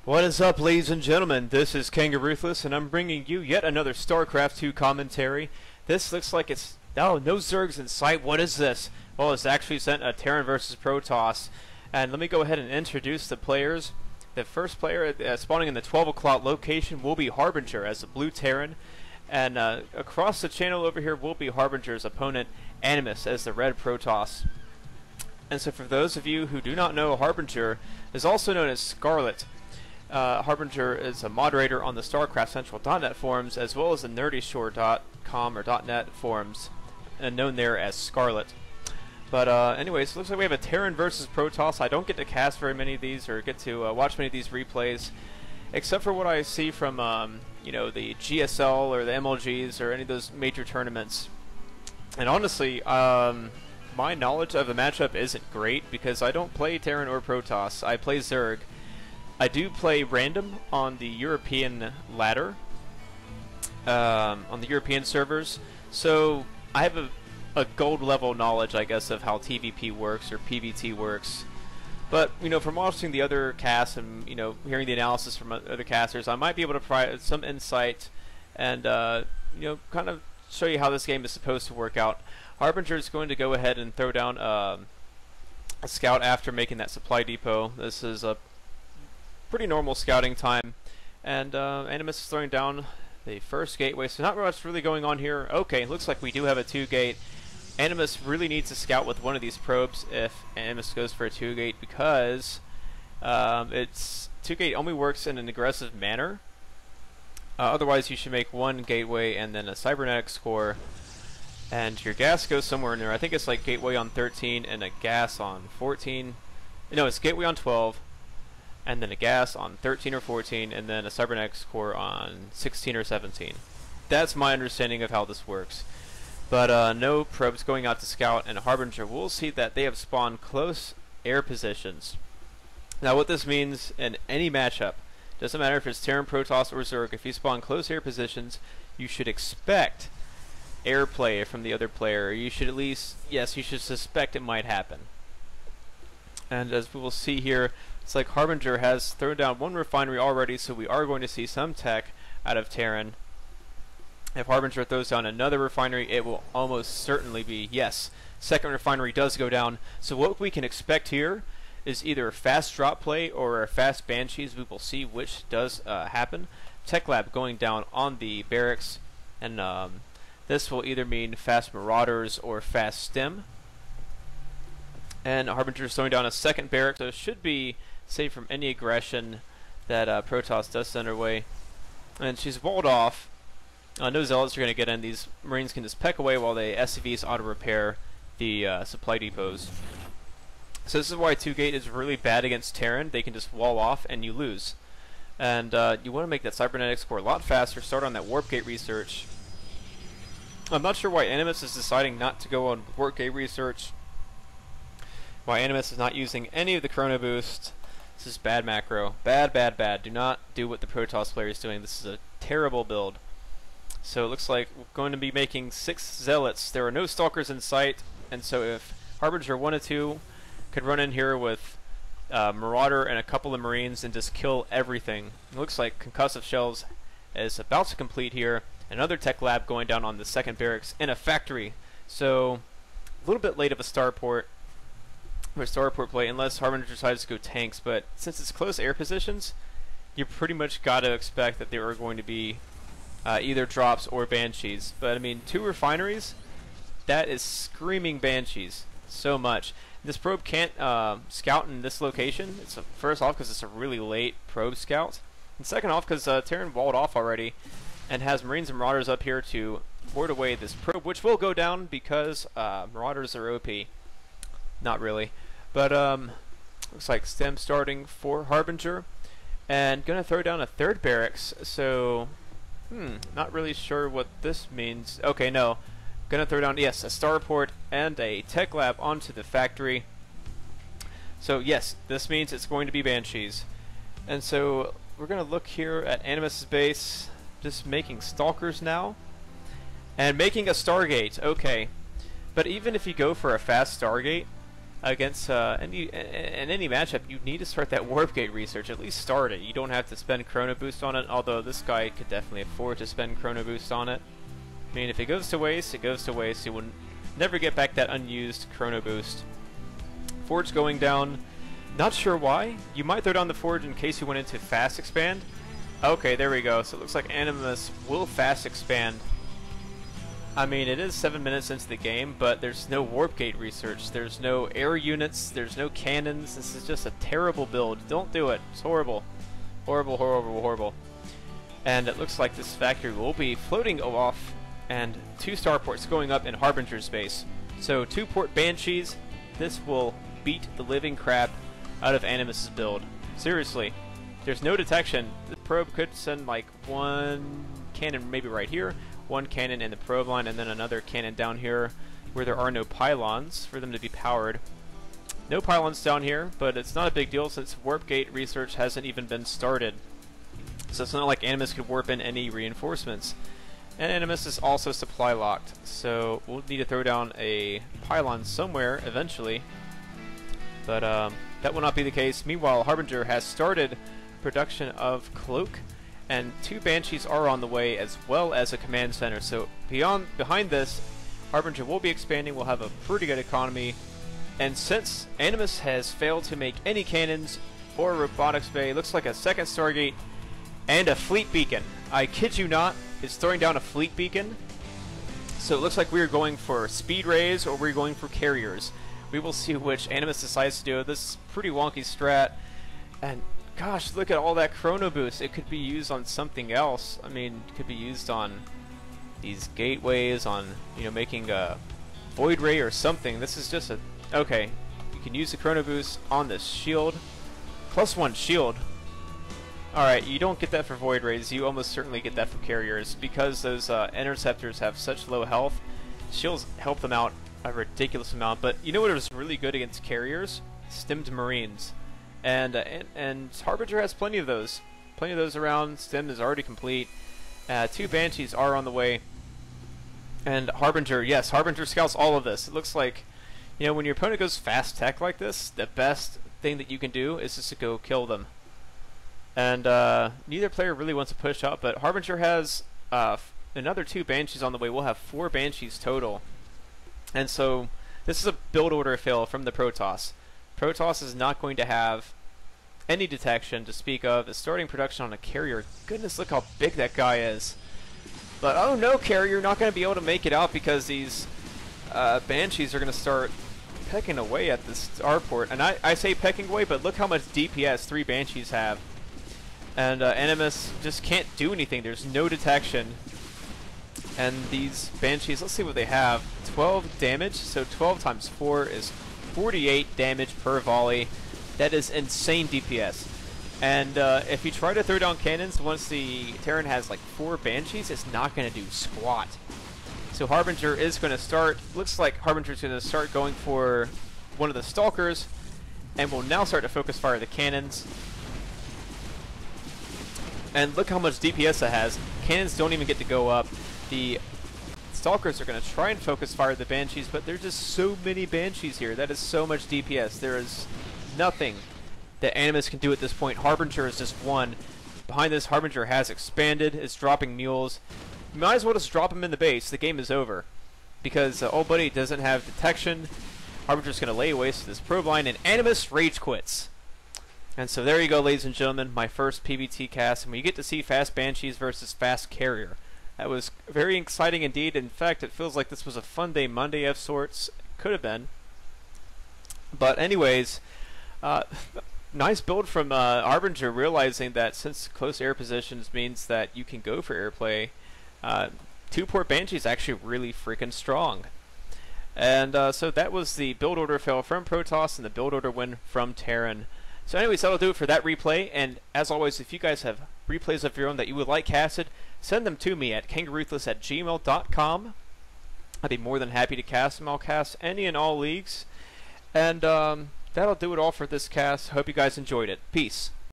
What is up, ladies and gentlemen? This is Kanga Ruthless, and I'm bringing you yet another StarCraft 2 commentary. This looks like it's... Oh, no Zergs in sight. What is this? Well, it's actually sent a Terran versus Protoss. And let me go ahead and introduce the players. The first player spawning in the 12 o'clock location will be Harbinger as the blue Terran. And across the channel over here will be Harbinger's opponent, Animus, as the red Protoss. And so for those of you who do not know, Harbinger is also known as Scarlet. Harbinger is a moderator on the StarCraftCentral.net forums, as well as the NerdyShore.com or .net forums, and known there as Scarlet. But anyways, looks like we have a Terran versus Protoss. I don't get to cast very many of these or get to watch many of these replays, except for what I see from you know, the GSL or the MLGs or any of those major tournaments. And honestly, my knowledge of the matchup isn't great because I don't play Terran or Protoss. I play Zerg. I do play random on the European ladder, on the European servers, so I have a gold level knowledge, I guess, of how TVP works or PVT works. But, you know, from watching the other casts and, you know, hearing the analysis from other casters, I might be able to provide some insight and, you know, kind of show you how this game is supposed to work out. Harbinger is going to go ahead and throw down a scout after making that supply depot. This is a pretty normal scouting time, and Animus is throwing down the first gateway, so not much really going on here. Okay, looks like we do have a 2-gate. Animus really needs to scout with one of these probes if Animus goes for a 2-gate, because it's 2-gate only works in an aggressive manner. Otherwise you should make one gateway and then a cybernetics core, and your gas goes somewhere in there. I think it's like gateway on 13 and a gas on 14. No, it's gateway on 12. And then a gas on 13 or 14, and then a cybernetics core on 16 or 17. That's my understanding of how this works. But no probes going out to scout, and Harbinger will see that they have spawned close air positions. Now what this means in any matchup, doesn't matter if it's Terran, Protoss, or Zerg, if you spawn close air positions, you should expect airplay from the other player. You should at least, yes, you should suspect it might happen. And as we will see here, it's like Harbinger has thrown down one refinery already, so we are going to see some tech out of Terran. If Harbinger throws down another refinery, it will almost certainly be, yes, second refinery does go down. So what we can expect here is either a fast drop play or a fast Banshees. We will see which does happen. Tech Lab going down on the barracks, and this will either mean fast Marauders or fast Stem. And Harbinger is throwing down a second barrack, so it should be safe from any aggression that Protoss does send her way. And she's walled off. No Zealots are going to get in. These Marines can just peck away while the SCVs auto-repair the supply depots. So this is why 2-gate is really bad against Terran. They can just wall off and you lose. And you want to make that cybernetics core a lot faster. Start on that warp gate research. I'm not sure why Animus is deciding not to go on warp gate research. Why Animus is not using any of the Chrono Boost. This is bad macro. Bad, bad, bad. Do not do what the Protoss player is doing. This is a terrible build. So it looks like we're going to be making 6 Zealots. There are no Stalkers in sight, and so if Harbinger 1 or 2 could run in here with Marauder and a couple of Marines and just kill everything. It looks like Concussive Shells is about to complete here. Another Tech Lab going down on the second barracks in a factory. So a little bit late of a starport. For starport play, unless Harbinger decides to go tanks, but since it's close air positions, you pretty much got to expect that there are going to be either drops or Banshees. But I mean, 2 refineries, that is screaming Banshees so much. This probe can't scout in this location. It's first off because it's a really late probe scout, and second off because Terran walled off already and has Marines and Marauders up here to ward away this probe, which will go down because Marauders are OP. Not really, but looks like Stem starting for Harbinger, and gonna throw down a third barracks. So, not really sure what this means. Okay, no, gonna throw down, yes, a starport and a Tech Lab onto the factory. So yes, this means it's going to be Banshees, and so we're gonna look here at Animus's base, just making Stalkers now, and making a Stargate. Okay, but even if you go for a fast Stargate, against in any matchup, you need to start that warp gate research. At least start it. You don't have to spend chrono boost on it, although this guy could definitely afford to spend chrono boost on it. I mean, if it goes to waste, it goes to waste. You will never get back that unused chrono boost. Forge going down. Not sure why. You might throw down the Forge in case you went into fast expand. Okay, there we go. So it looks like Animus will fast expand. I mean, it is 7 minutes into the game, but there's no warp gate research. There's no air units. There's no cannons. This is just a terrible build. Don't do it. It's horrible. Horrible, horrible, horrible. And it looks like this factory will be floating off, and 2 starports going up in Harbinger's base. So 2 port Banshees. This will beat the living crap out of Animus's build. Seriously. There's no detection. The probe could send like 1 cannon maybe right here, 1 cannon in the probe line, and then another cannon down here where there are no pylons for them to be powered. No pylons down here, but it's not a big deal since warp gate research hasn't even been started. So it's not like Animus could warp in any reinforcements. And Animus is also supply locked, so we'll need to throw down a pylon somewhere eventually. But that will not be the case. Meanwhile, Harbinger has started production of Cloak, and 2 Banshees are on the way, as well as a command center. So behind this, Harbinger will be expanding. We'll have a pretty good economy. And since Animus has failed to make any cannons or robotics bay, looks like a second Stargate and a fleet beacon. I kid you not, it's throwing down a fleet beacon. So it looks like we're going for speed rays or we're going for carriers. We will see which Animus decides to do. This is pretty wonky strat. And gosh, look at all that chrono boost. It could be used on something else. I mean, it could be used on these gateways, on, you know, making a void ray or something. This is just a... Okay, you can use the chrono boost on this shield. +1 shield. Alright, you don't get that for void rays. You almost certainly get that for carriers. Because those interceptors have such low health, shields help them out a ridiculous amount. But you know what was really good against carriers? Stemmed Marines. And Harbinger has plenty of those. Plenty of those around. Stem is already complete. 2 Banshees are on the way. And Harbinger, yes, Harbinger scouts all of this. It looks like, you know, when your opponent goes fast tech like this, the best thing that you can do is just to go kill them. And neither player really wants to push up, but Harbinger has another 2 Banshees on the way. We'll have 4 Banshees total. And so this is a build order fail from the Protoss. Protoss is not going to have any detection to speak of. It's starting production on a carrier. Goodness, look how big that guy is. But oh no, carrier, not going to be able to make it out because these Banshees are going to start pecking away at this starport. And I say pecking away, but look how much DPS 3 Banshees have. And Animus just can't do anything. There's no detection. And these Banshees, let's see what they have. 12 damage, so 12 times 4 is 48 damage per volley. That is insane DPS. And if you try to throw down cannons once the Terran has like 4 Banshees, it's not going to do squat. So Harbinger is going to start, looks like Harbinger is going to start going for one of the Stalkers, and will now start to focus fire the cannons. And look how much DPS it has. Cannons don't even get to go up. The Stalkers are going to try and focus fire the Banshees, but there's just so many Banshees here. That is so much DPS. There is nothing that Animus can do at this point. Harbinger is just 1. Behind this, Harbinger has expanded. It's dropping mules. You might as well just drop him in the base. The game is over. Because old buddy doesn't have detection. Harbinger's going to lay waste to this probe line, and Animus rage quits. And so there you go, ladies and gentlemen, my first PvT cast, and we get to see fast Banshees versus fast Carrier. That was very exciting indeed. In fact, it feels like this was a fun day Monday of sorts. Could have been. But anyways, nice build from Harbinger, realizing that since close air positions means that you can go for airplay, 2 port Banshee is actually really freaking strong. And so that was the build order fail from Protoss and the build order win from Terran. So anyways, that'll do it for that replay. And as always, if you guys have replays of your own that you would like casted, send them to me at kangaroothless@gmail.com. I'd be more than happy to cast them. I'll cast any and all leagues. And that'll do it all for this cast. Hope you guys enjoyed it. Peace.